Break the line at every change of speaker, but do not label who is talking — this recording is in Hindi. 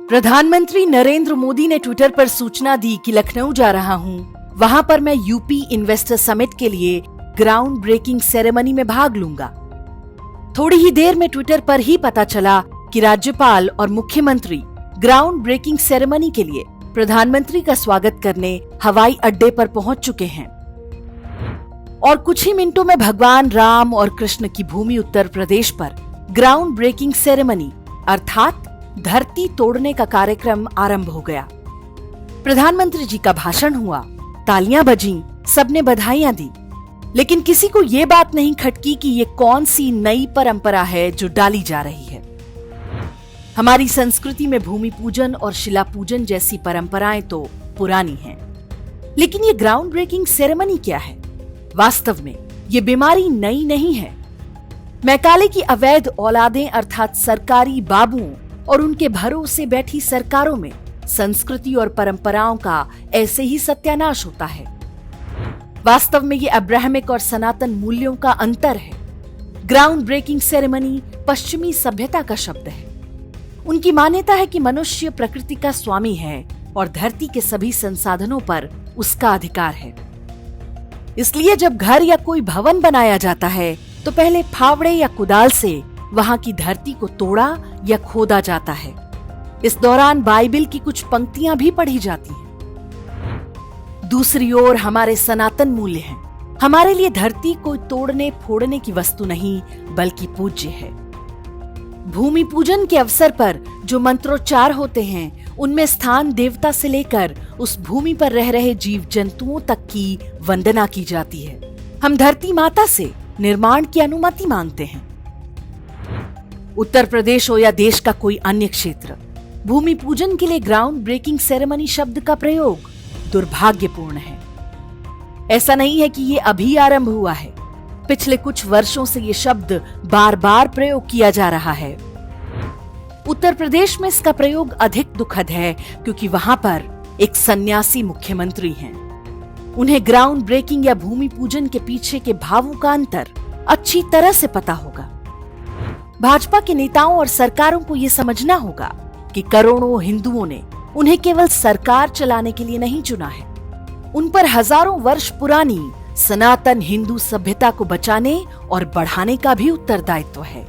प्रधानमंत्री नरेंद्र मोदी ने ट्विटर पर सूचना दी कि लखनऊ जा रहा हूं। वहां पर मैं यूपी इन्वेस्टर समिट के लिए ग्राउंड ब्रेकिंग सेरेमनी में भाग लूंगा। थोड़ी ही देर में ट्विटर पर ही पता चला कि राज्यपाल और मुख्यमंत्री ग्राउंड ब्रेकिंग सेरेमनी के लिए प्रधानमंत्री का स्वागत करने हवाई अड्डे पर पहुंच चुके हैं। और कुछ ही मिनटों में भगवान राम और कृष्ण की भूमि उत्तर प्रदेश पर ग्राउंड ब्रेकिंग सेरेमनी अर्थात धरती तोड़ने का कार्यक्रम आरंभ हो गया। प्रधानमंत्री जी का भाषण हुआ, तालियां बजीं, सबने बधाइयां दी, लेकिन किसी को ये बात नहीं खटकी कि ये कौन सी नई परंपरा है जो डाली जा रही है। हमारी संस्कृति में भूमि पूजन और शिला पूजन जैसी परंपराएं तो पुरानी हैं, लेकिन ये ग्राउंड ब्रेकिंग सेरेमनी क्या है? वास्तव में ये बीमारी नई नहीं है। मैकाले की अवैध औलादें अर्थात सरकारी बाबुओं और उनके भरोसे बैठी सरकारों में संस्कृति और परंपराओं का ऐसे ही सत्यानाश होता है। वास्तव में ये अब्राहमिक और सनातन मूल्यों का अंतर है। ग्राउंड ब्रेकिंग सेरेमनी पश्चिमी सभ्यता का शब्द है। उनकी मान्यता है कि मनुष्य प्रकृति का स्वामी है और धरती के सभी संसाधनों पर उसका अधिकार है। इसलिए जब घर या कोई भवन बनाया जाता है तो पहले फावड़े या कुदाल से वहां की धरती को तोड़ा या खोदा जाता है। इस दौरान बाइबिल की कुछ पंक्तियां भी पढ़ी जाती हैं। दूसरी ओर हमारे सनातन मूल्य हैं। हमारे लिए धरती कोई तोड़ने फोड़ने की वस्तु नहीं बल्कि पूज्य है। भूमि पूजन के अवसर पर जो मंत्रोच्चार होते हैं उनमें स्थान देवता से लेकर उस भूमि पर रह रहे जीव जंतुओं तक की वंदना की जाती है। हम धरती माता से निर्माण की अनुमति मांगते हैं। उत्तर प्रदेश हो या देश का कोई अन्य क्षेत्र, भूमि पूजन के लिए ग्राउंड ब्रेकिंग सेरेमनी शब्द का प्रयोग दुर्भाग्यपूर्ण है। ऐसा नहीं है कि ये अभी आरंभ हुआ है। पिछले कुछ वर्षों से ये शब्द बार बार प्रयोग किया जा रहा है। उत्तर प्रदेश में इसका प्रयोग अधिक दुखद है क्योंकि वहां पर एक सन्यासी मुख्यमंत्री हैं। उन्हें ग्राउंड ब्रेकिंग या भूमि पूजन के पीछे के भावों का अंतर अच्छी तरह से पता होगा। भाजपा के नेताओं और सरकारों को यह समझना होगा कि करोड़ों हिंदुओं ने उन्हें केवल सरकार चलाने के लिए नहीं चुना है। उन पर हजारों वर्ष पुरानी सनातन हिंदू सभ्यता को बचाने और बढ़ाने का भी उत्तरदायित्व है।